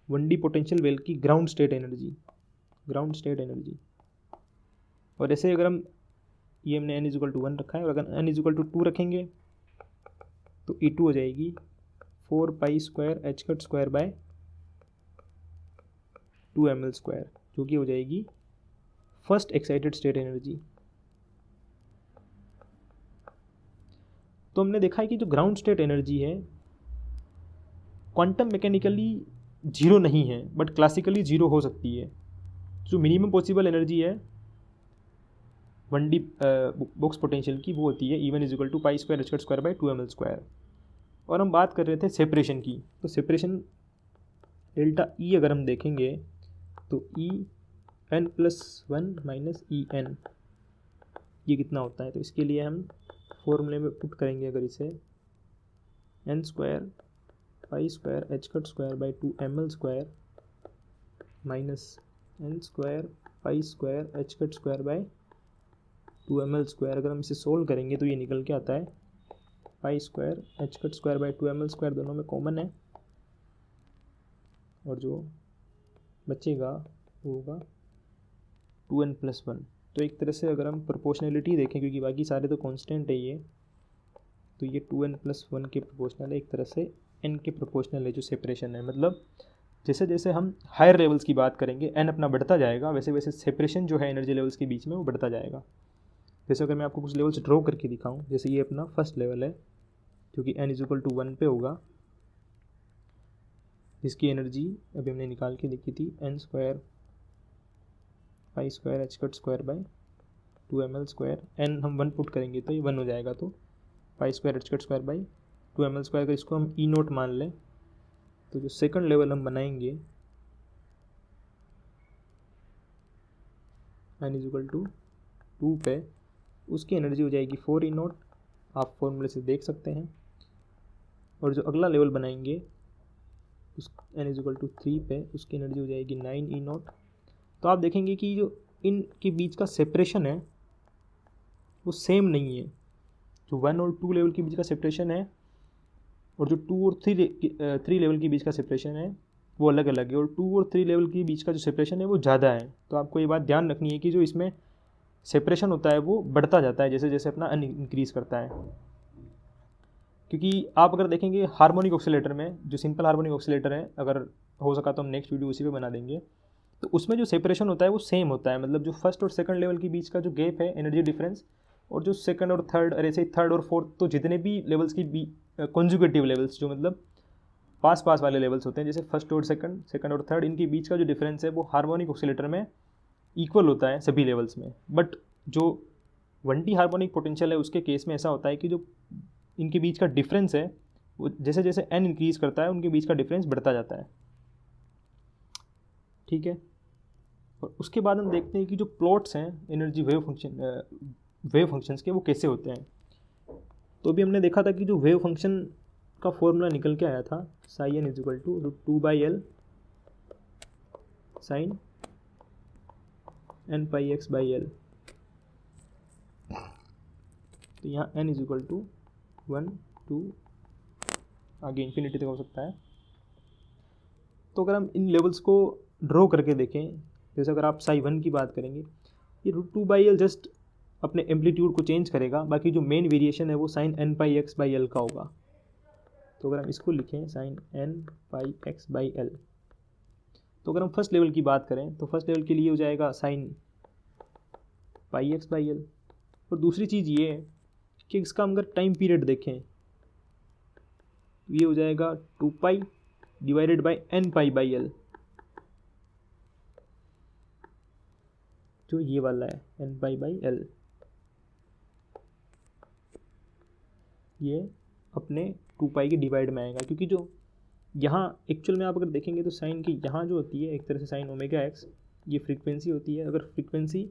1D पोटेंशियल वेल की ग्राउंड स्टेट एनर्जी। और ऐसे अगर हम ये हमने n इजिकल टू 1 रखा है, और अगर n इजिकल टू 2 रखेंगे तो E2 हो जाएगी 4 पाई square h cut square by 2ml square, जो कि हो जाएगी फर्स्ट एक्साइटेड स्टेट एनर्जी। तो हमने देखा है कि जो ग्राउंड स्टेट एनर्जी है क्वांटम मैकेनिकली जीरो नहीं है, बट क्लासिकली जीरो हो सकती है। जो मिनिमम पॉसिबल एनर्जी है 1D बॉक्स पोटेंशियल की वो होती है E1 is equal to pi square h cut square by 2ml square. और हम बात कर रहे थे सेपरेशन की, तो सेपरेशन डेल्टा E अगर हम देखेंगे तो En+1 माइनस En, ये कितना होता है। तो इसके लिए हम फॉर्मूले में पुट करेंगे अगर इसे, n square pi square h cut square by 2ml square minus n square pi square h cut square by 2ml square. अगर हम इसे सोल्व करेंगे तो ये निकल के आता है पाई square h cut square by 2ml square, दोनों में कॉमन है, और जो बचेगा वो होगा 2n+1। तो एक तरह से अगर हम प्रोपोर्शनलिटी देखें, क्योंकि बाकी सारे तो कांस्टेंट है ये, तो ये 2n+1 के प्रोपोर्शनल है, एक तरह से n के प्रोपोर्शनल है जो सेपरेशन है। मतलब जैसे जैसे हम हायर लेवल्स की बात करेंगे n अपना बढ़ता जाएगा, वैसे वैसे सेपरेशन जो है एनर्जी लेवल्स के बीच में वो बढ़ता जाएगा। जैसे अगर मैं आपको कुछ लेवल्स ड्रॉ करके दिखाऊं, जैसे ये अपना फर्स्ट लेवल है जो कि n=1 पे होगा, जिसकी एनर्जी अभी हमने निकाल के देखी थी n square pi square h cut square by 2ml square. n हम 1 पुट करेंगे तो ये 1 हो जाएगा, तो पाई square h cut square by 2ml square. अगर इसको हम E0 मान लें तो जो सेकंड लेवल हम बनाएंगे n=2 पे, उसकी एनर्जी हो जाएगी 4E0, आप फॉर्मूले से देख सकते हैं। और जो अगला लेवल बनाएंगे उस n=3 पे, उसकी एनर्जी हो जाएगी 9E0। तो आप देखेंगे कि जो इनके बीच का सेपरेशन है वो सेम नहीं है। जो 1 और 2 लेवल के बीच का सेपरेशन है और जो 2 और 3 लेवल के बीच का सेपरेशन है वो अलग अलग है, और 2 और 3 लेवल के बीच का जो सेपरेशन है वो ज़्यादा है। तो आपको ये बात ध्यान रखनी है कि जो इसमें सेपरेशन होता है वो बढ़ता जाता है जैसे जैसे अपना इंक्रीज़ करता है। क्योंकि आप अगर देखेंगे हार्मोनिक ऑक्सीलेटर में, जो सिंपल हार्मोनिक ऑक्सीलेटर है, अगर हो सका तो हम नेक्स्ट वीडियो उसी पे बना देंगे, तो उसमें जो सेपरेशन होता है वो सेम होता है। मतलब जो फर्स्ट और सेकंड लेवल के बीच का जो गैप है एनर्जी डिफरेंस, और जो सेकंड और थर्ड, और ऐसे ही थर्ड और फोर्थ, तो जितने भी लेवल्स की कॉन्जुगेटिव लेवल्स, जो मतलब पास पास वाले लेवल्स होते हैं, जैसे फर्स्ट और सेकंड, सेकंड और थर्ड, इनके बीच का जो डिफरेंस है वो हार्मोनिक ऑक्सीलेटर में इक्वल होता है सभी लेवल्स में। बट जो 1D हार्मोनिक पोटेंशियल है उसके केस में ऐसा होता है कि जो इनके बीच का डिफरेंस है वो जैसे जैसे n इंक्रीज़ करता है उनके बीच का डिफरेंस बढ़ता जाता है। ठीक है, और उसके बाद हम देखते हैं कि जो प्लॉट्स हैं एनर्जी वेव फंक्शंस के, वो कैसे होते हैं। तो अभी हमने देखा था कि जो वेव फंक्शन का फॉर्मूला निकल के आया था n=2/L sin n πx/L। तो यहाँ n=1 2 आगे इन्फिनिटी तक हो सकता है। तो अगर हम इन लेवल्स को ड्रॉ करके देखें, जैसे अगर आप psi1 की बात करेंगे, ये √2/L जस्ट अपने एम्पलीट्यूड को चेंज करेगा, बाकी जो मेन वेरिएशन है वो sin n πx/L का होगा। तो अगर हम इसको लिखें sin n πx/L, तो अगर हम फर्स्ट लेवल की बात करें तो फर्स्ट लेवल के लिए हो जाएगा sin πx/L। और दूसरी चीज़ ये है कि इसका अगर टाइम पीरियड देखें तो ये हो जाएगा 2π डिवाइडेड बाई n π/L, जो ये वाला है n π/L, ये अपने 2π के डिवाइड में आएगा। क्योंकि जो यहाँ एक्चुअल में आप अगर देखेंगे तो साइन की यहाँ जो होती है एक तरह से साइन ω(x), ये फ्रीक्वेंसी होती है। अगर फ्रीक्वेंसी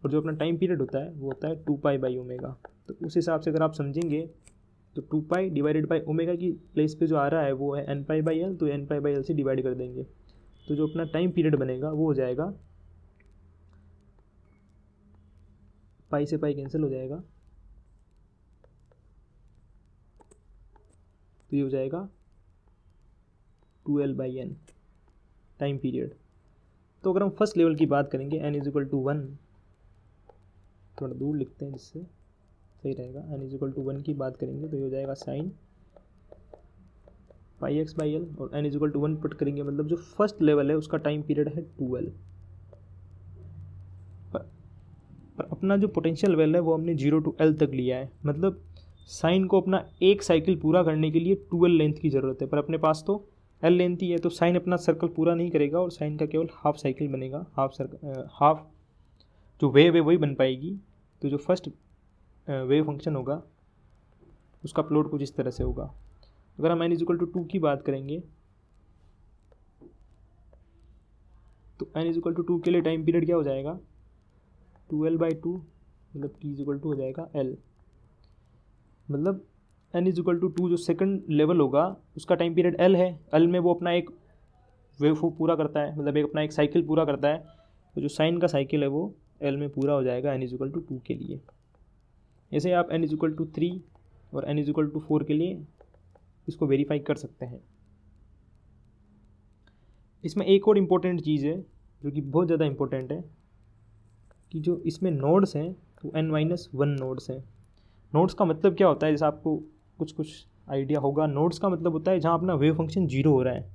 और जो अपना टाइम पीरियड होता है वो होता है 2π/ω। तो उस हिसाब से अगर आप समझेंगे तो 2π डिवाइडेड बाई ओमेगा की प्लेस पे जो आ रहा है वो है n π/L, तो n π/L से डिवाइड कर देंगे, तो जो अपना टाइम पीरियड बनेगा वो हो जाएगा, पाई से पाई कैंसिल हो जाएगा, तो ये हो जाएगा 2L/n टाइम पीरियड। तो अगर हम फर्स्ट लेवल की बात करेंगे n=1, थोड़ा दूर लिखते हैं जिससे सही रहेगा, n=1 की बात करेंगे तो ये हो जाएगा sin πx/L, और n=1 पुट करेंगे, मतलब जो फर्स्ट लेवल है उसका टाइम पीरियड है 2L। पर अपना जो पोटेंशियल लेवल है वो हमने 0 to L तक लिया है। मतलब साइन को अपना एक साइकिल पूरा करने के लिए 2L लेंथ की ज़रूरत है, पर अपने पास तो L लेंथ ही है, तो साइन अपना सर्कल पूरा नहीं करेगा और साइन का केवल हाफ साइकिल बनेगा, हाफ जो वेव है वही बन पाएगी। तो जो फर्स्ट वेव फंक्शन होगा उसका प्लॉट कुछ इस तरह से होगा। अगर हम n=2 की बात करेंगे तो n=2 के लिए टाइम पीरियड क्या हो जाएगा, 2L/2 मतलब t इज इक्वल टू हो जाएगा l, मतलब n इज इक्वल टू 2 जो सेकंड लेवल होगा उसका टाइम पीरियड l है, l में वो अपना एक वेव पूरा करता है, मतलब एक अपना एक साइकिल पूरा करता है, तो जो साइन का साइकिल है वो l में पूरा हो जाएगा n इज इक्वल टू 2 के लिए। ऐसे आप n इज इक्वल टू 3 और n इज इक्वल टू 4 के लिए इसको वेरीफाई कर सकते हैं। इसमें एक और इम्पोर्टेंट चीज़ है जो कि बहुत ज़्यादा इम्पोर्टेंट है कि जो इसमें नोड्स हैं वो n-1 नोड्स हैं। नोड्स का मतलब क्या होता है, जैसे आपको कुछ आइडिया होगा, नोड्स का मतलब होता है जहाँ अपना वेव फंक्शन 0 हो रहा है।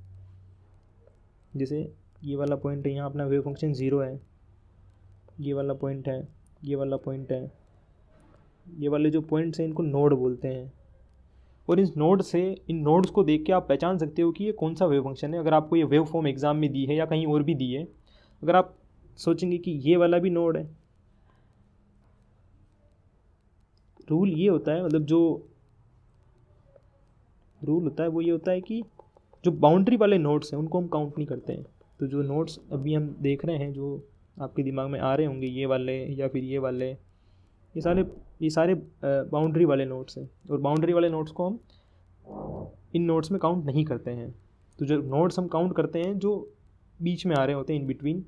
जैसे ये वाला पॉइंट है, यहाँ अपना वेव फंक्शन 0 है, ये वाला पॉइंट है, ये वाला पॉइंट है, ये वाले जो पॉइंट्स हैं इनको नोड बोलते हैं। और इन नोड्स को देख के आप पहचान सकते हो कि ये कौन सा वेव फंक्शन है। अगर आपको ये वेव फॉर्म एग्जाम में दी है या कहीं और भी दी है, अगर आप सोचेंगे कि ये वाला भी नोड है, रूल ये होता है, मतलब जो रूल होता है वो ये होता है कि जो बाउंड्री वाले नोड्स हैं उनको हम काउंट नहीं करते हैं। तो जो नोड्स अभी हम देख रहे हैं, जो आपके दिमाग में आ रहे होंगे, ये वाले या फिर ये वाले, ये सारे बाउंड्री वाले नोड्स हैं, और बाउंड्री वाले नोड्स को हम इन नोड्स में काउंट नहीं करते हैं। तो जो नोड्स हम काउंट करते हैं जो बीच में आ रहे होते हैं, इन बिटवीन।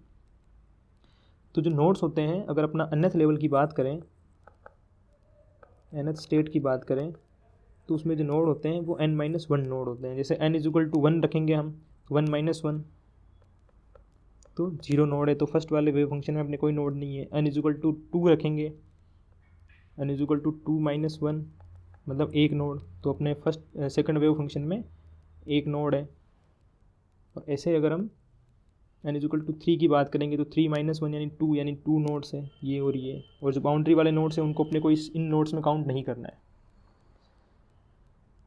तो जो नोड्स होते हैं, अगर अपना nth लेवल की बात करें, nth स्टेट की बात करें, तो उसमें जो नोड होते हैं वो n-1 नोड होते हैं। जैसे n इज इक्वल टू 1 रखेंगे हम, 1-1 तो 0 नोड है, तो फर्स्ट वाले वेव फंक्शन में अपने कोई नोड नहीं है। n इज इक्वल टू 2 रखेंगे, n इज इक्वल टू 2-1 मतलब एक नोड, तो अपने सेकंड वेव फंक्शन में एक नोड है। और ऐसे अगर हम n इज इक्वल टू 3 की बात करेंगे तो 3-1 यानी 2 नोड्स हैं, ये और ये। और जो बाउंड्री वाले नोड्स हैं उनको अपने को इन नोड्स में काउंट नहीं करना है।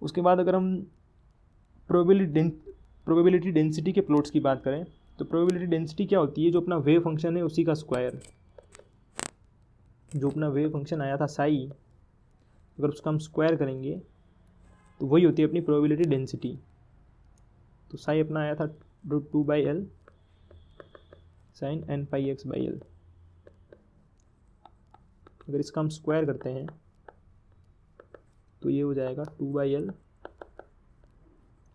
उसके बाद अगर हम प्रोबेबिलिटी डेंसिटी के प्लॉट्स की बात करें, तो प्रोबेबिलिटी डेंसिटी क्या होती है, जो अपना वेव फंक्शन है उसी का स्क्वायर। जो अपना वेव फंक्शन आया था साई, अगर उसका हम स्क्वायर करेंगे तो वही होती है अपनी प्रोबेबिलिटी डेंसिटी। तो साई अपना आया था √2/L साइन n πx/L। अगर इसका हम स्क्वायर करते हैं तो ये हो जाएगा 2/L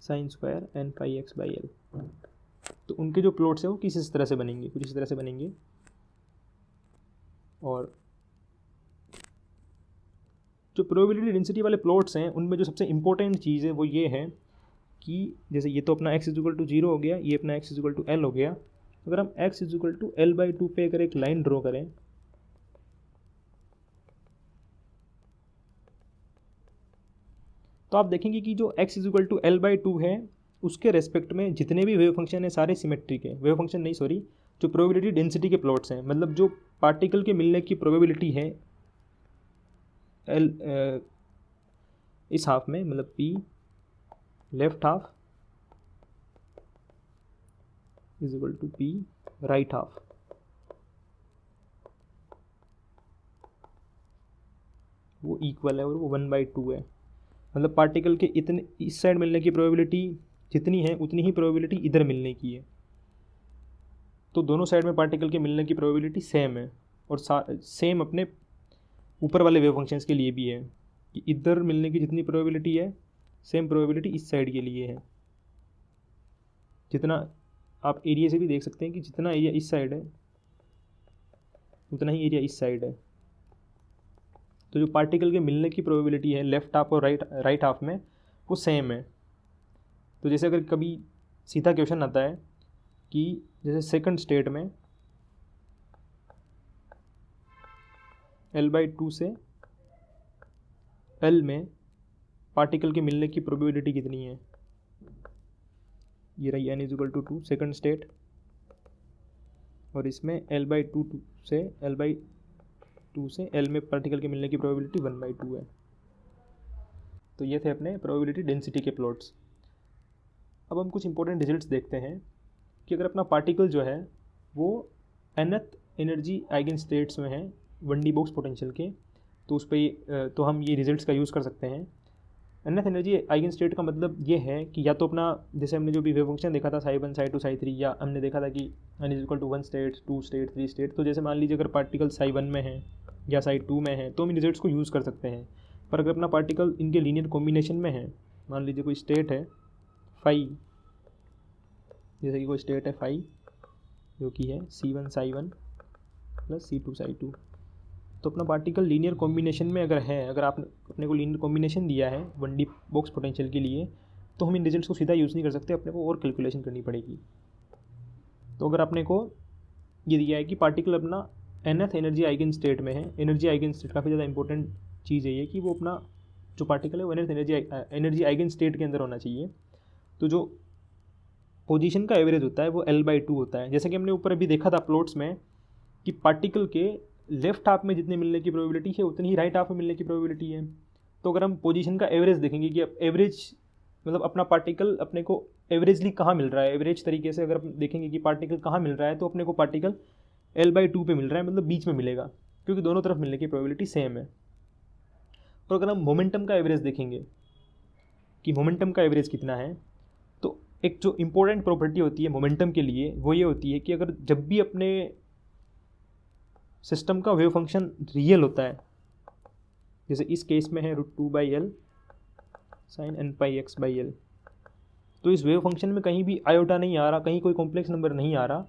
sign square n πx/L। तो उनके जो प्लॉट्स हैं वो किस इस तरह से बनेंगे, कुछ इस तरह से बनेंगे। और जो प्रोबेबिलिटी डेंसिटी वाले प्लॉट्स हैं उनमें जो सबसे इंपॉर्टेंट चीज़ है वो ये है कि जैसे ये तो अपना x इज इक्वल टू 0 हो गया, ये अपना x is equal to L हो गया। अगर हम x is equal to L/2 पे अगर एक लाइन ड्रॉ करें, तो आप देखेंगे कि जो x is equal to L/2 है उसके रेस्पेक्ट में जितने भी वेव फंक्शन है सारे सिमेट्रिक है। वेव फंक्शन नहीं, सॉरी, जो प्रोबेबिलिटी डेंसिटी के प्लॉट्स हैं, मतलब जो पार्टिकल के मिलने की प्रोबेबिलिटी है इस हाफ में, मतलब p left half is equal to p right half. वो इक्वल है और वो 1/2 है। मतलब पार्टिकल के इतने इस साइड मिलने की प्रोबेबिलिटी जितनी है उतनी ही प्रोबेबिलिटी इधर मिलने की है। तो दोनों साइड में पार्टिकल के मिलने की प्रोबेबिलिटी सेम है, और सेम अपने ऊपर वाले वेव फंक्शंस के लिए भी है कि इधर मिलने की जितनी प्रोबेबिलिटी है सेम प्रोबेबिलिटी इस साइड के लिए है। जितना आप एरिया से भी देख सकते हैं कि जितना एरिया इस साइड है उतना ही एरिया इस साइड है। तो जो पार्टिकल के मिलने की प्रोबेबिलिटी है लेफ्ट हाफ और राइट हाफ में वो सेम है। तो जैसे अगर कभी सीधा क्वेश्चन आता है कि जैसे सेकंड स्टेट में L/2 से L में पार्टिकल के मिलने की प्रोबेबिलिटी कितनी है, ये रही n is equal to 2 second state, और इसमें L/2 से L में पार्टिकल के मिलने की प्रोबेबिलिटी 1/2 है। तो ये थे अपने प्रोबेबिलिटी डेंसिटी के प्लॉट्स। अब हम कुछ इंपॉर्टेंट रिजल्ट्स देखते हैं कि अगर अपना पार्टिकल जो है वो nth एनर्जी आइगन स्टेट्स में है 1D बॉक्स पोटेंशियल के, तो उस पर तो हम ये रिजल्ट्स का यूज़ कर सकते हैं। nth एनर्जी आइगन स्टेट का मतलब ये है कि या तो अपना जैसे हमने जो भी वेव फंक्शन देखा था psi1 psi2 psi3, या हमने देखा था कि n is equal to 1 state 2 state 3 state. तो जैसे मान लीजिए अगर पार्टिकल psi1 में है या साइड 2 में है तो हम इन रिजल्ट्स को यूज़ कर सकते हैं। पर अगर अपना पार्टिकल इनके लीनियर कॉम्बिनेशन में है, मान लीजिए कोई स्टेट है फाई, जैसे कि कोई स्टेट है फाई जो कि है C1 psi1 plus C2 psi2, तो अपना पार्टिकल लीनियर कॉम्बिनेशन में अगर है, अगर आपने अपने को लीनियर कॉम्बिनेशन दिया है 1D बॉक्स पोटेंशियल के लिए, तो हम इन रिजल्ट्स को सीधा यूज़ नहीं कर सकते, अपने को और कैलकुलेशन करनी पड़ेगी। तो अगर अपने को ये दिया है कि पार्टिकल अपना nth एनर्जी आइगन स्टेट में है, एनर्जी आइगन स्टेट काफ़ी ज़्यादा इंपॉर्टेंट चीज़ है ये कि वो अपना जो पार्टिकल है वो nth एनर्जी आइगन स्टेट के अंदर होना चाहिए। तो जो पोजीशन का एवरेज होता है वो L/2 होता है। जैसे कि हमने ऊपर अभी देखा था प्लॉट्स में कि पार्टिकल के लेफ्ट हाफ में जितने मिलने की प्रोबेबिलिटी है उतनी ही राइट हाफ में मिलने की प्रोबेबिलिटी है। तो अगर हम पोजीशन का एवरेज देखेंगे कि एवरेज मतलब अपना पार्टिकल अपने को एवरेजली कहाँ मिल रहा है, एवरेज तरीके से अगर हम देखेंगे कि पार्टिकल कहाँ मिल रहा है, तो अपने को पार्टिकल L/2 पे मिल रहा है, मतलब बीच में मिलेगा, क्योंकि दोनों तरफ मिलने की प्रोबेबिलिटी सेम है। और अगर हम मोमेंटम का एवरेज देखेंगे कि मोमेंटम का एवरेज कितना है, तो एक जो इम्पोर्टेंट प्रॉपर्टी होती है मोमेंटम के लिए वो ये होती है कि अगर जब भी अपने सिस्टम का वेव फंक्शन रियल होता है, जैसे इस केस में है √2/L sin nπx/L, तो इस वेव फंक्शन में कहीं भी आयोटा नहीं आ रहा, कहीं कोई कॉम्प्लेक्स नंबर नहीं आ रहा,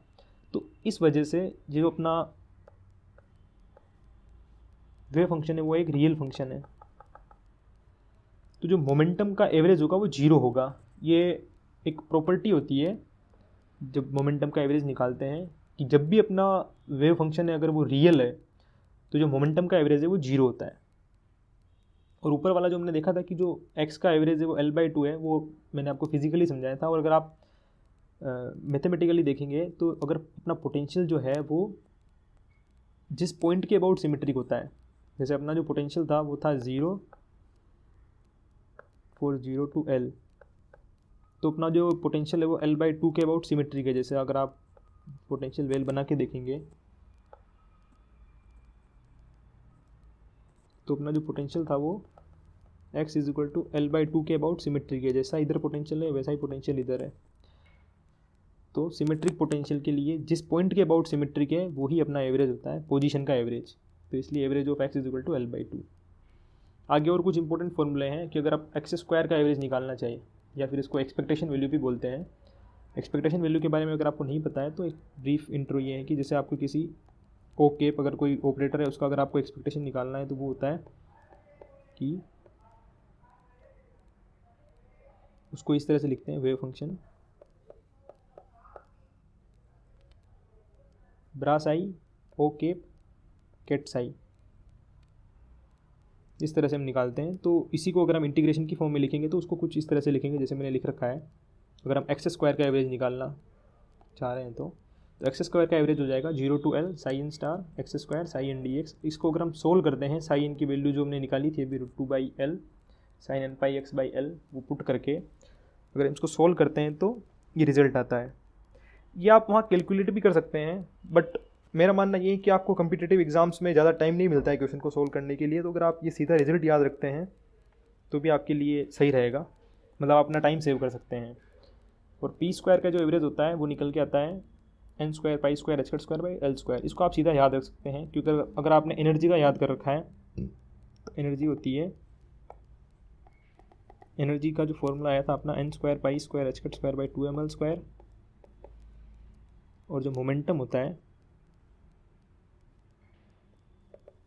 तो इस वजह से जो अपना वेव फंक्शन है वो एक रियल फंक्शन है। तो जो मोमेंटम का एवरेज होगा वो 0 होगा। ये एक प्रॉपर्टी होती है जब मोमेंटम का एवरेज निकालते हैं कि जब भी अपना वेव फंक्शन है अगर वो रियल है तो जो मोमेंटम का एवरेज है वो 0 होता है। और ऊपर वाला जो हमने देखा था कि जो x का एवरेज है वो L/2 है, वो मैंने आपको फिजिकली समझाया था। और अगर आप मैथमेटिकली देखेंगे तो अगर अपना पोटेंशियल जो है वो जिस पॉइंट के अबाउट सिमेट्रिक होता है, जैसे अपना जो पोटेंशियल था वो था 0 for 0 to L, तो अपना जो पोटेंशियल है वो L/2 के अबाउट सिमेट्रिक है। जैसे अगर आप पोटेंशियल वेल बना के देखेंगे तो अपना जो पोटेंशियल था वो x = L/2 के अबाउट सिमेट्रिक है। जैसा इधर पोटेंशियल है वैसा ही पोटेंशियल इधर है। तो सिमेट्रिक पोटेंशियल के लिए जिस पॉइंट के अबाउट सिमेट्रिक है वही अपना एवरेज होता है, पोजीशन का एवरेज। तो इसलिए एवरेज ऑफ x = L/2। आगे और कुछ इंपॉर्टेंट फॉर्मूले हैं कि अगर आप x² का एवरेज निकालना चाहिए, या फिर इसको एक्सपेक्टेशन वैल्यू भी बोलते हैं। एक्सपेक्टेशन वैल्यू के बारे में अगर आपको नहीं पता है तो एक ब्रीफ इंट्रो ये है कि जैसे आपको किसी ओकेप अगर कोई ऑपरेटर है उसका अगर आपको एक्सपेक्टेशन निकालना है तो वो होता है कि उसको इस तरह से लिखते हैं, वेव फंक्शन ब्रास आई ओकेप कैट साई, इस तरह से हम निकालते हैं। तो इसी को अगर हम इंटीग्रेशन की फॉर्म में लिखेंगे तो उसको कुछ इस तरह से लिखेंगे जैसे मैंने लिख रखा है। अगर हम x² का एवरेज निकालना चाह रहे हैं तो x² का एवरेज हो जाएगा 0 to L sin star x² sin dx। इसको अगर हम सोल्व करते हैं sin की वैल्यू जो हमने निकाली थी अभी √2/L sin nπx/L वो पुट करके अगर इसको सोल्व करते हैं तो ये रिजल्ट आता है। ये आप वहाँ कैलकुलेट भी कर सकते हैं, बट मेरा मानना ये है कि आपको कम्पिटिटिव एग्जाम्स में ज़्यादा टाइम नहीं मिलता है क्वेश्चन को सोल्व करने के लिए। तो अगर आप ये सीधा रिजल्ट याद रखते हैं तो भी आपके लिए सही रहेगा, मतलब आप अपना टाइम सेव कर सकते हैं। और p² का जो एवरेज होता है वो निकल के आता है n² π² h²/L²। इसको आप सीधा याद रख सकते हैं, क्योंकि अगर आपने एनर्जी का याद कर रखा है तो एनर्जी होती है, एनर्जी का जो फॉर्मूला आया था अपना n² π² h²/2mL²। और जो मोमेंटम होता है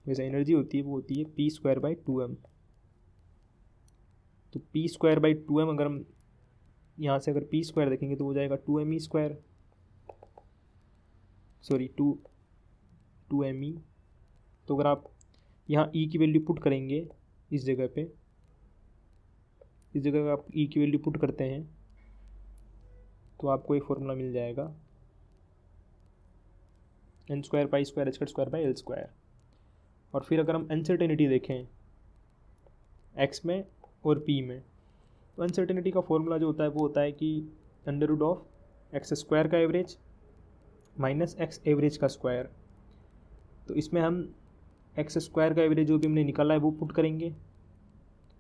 वैसे एनर्जी होती है वो होती है p²/2m। तो p²/2m अगर हम यहाँ से अगर p² देखेंगे तो हो जाएगा 2me², सॉरी 2me। तो अगर आप यहाँ e की वैल्यू पुट करेंगे इस जगह पे, इस जगह आप e की वैल्यू पुट करते हैं तो आपको एक फॉर्मूला मिल जाएगा n² π² h²/L²। और फिर अगर हम अनसर्टेनिटी देखें x में और p में, तो अनसर्टेनिटी का फॉर्मूला जो होता है वो होता है कि √(x² का एवरेज माइनस x एवरेज का स्क्वायर। तो इसमें हम x² का एवरेज जो भी हमने निकाला है वो पुट करेंगे,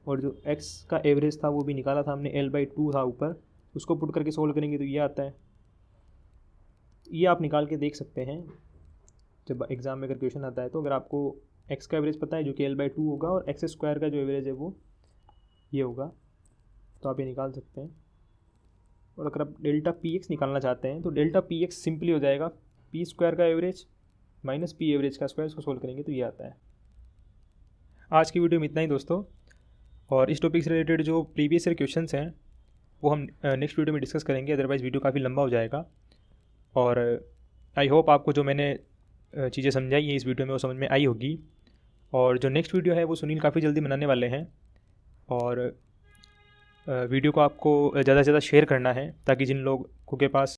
और जो x का एवरेज था वो भी निकाला था हमने L/2 था ऊपर, उसको पुट करके सोल्व करेंगे तो ये आता है। ये आप निकाल के देख सकते हैं जब एग्ज़ाम में अगर क्वेश्चन आता है तो। अगर आपको एक्स का एवरेज पता है जो कि L/2 होगा, और एक्स स्क्वायर का जो एवरेज है वो ये होगा, तो आप ये निकाल सकते हैं। और अगर आप डेल्टा पी एक्स निकालना चाहते हैं तो डेल्टा पी एक्स सिंपली हो जाएगा पी स्क्वायर का एवरेज माइनस पी एवरेज का स्क्वायर, इसको सोल्व करेंगे तो ये आता है। आज की वीडियो में इतना ही दोस्तों, और इस टॉपिक से रिलेटेड जो प्रीवियस ईयर क्वेश्चंस हैं वो हम नेक्स्ट वीडियो में डिस्कस करेंगे, अदरवाइज़ वीडियो काफ़ी लंबा हो जाएगा। और आई होप आपको जो मैंने चीज़ें समझाई है इस वीडियो में वो समझ में आई होगी। और जो नेक्स्ट वीडियो है वो सुनील काफ़ी जल्दी बनाने वाले हैं, और वीडियो को आपको ज़्यादा से ज़्यादा शेयर करना है ताकि जिन लोगों के पास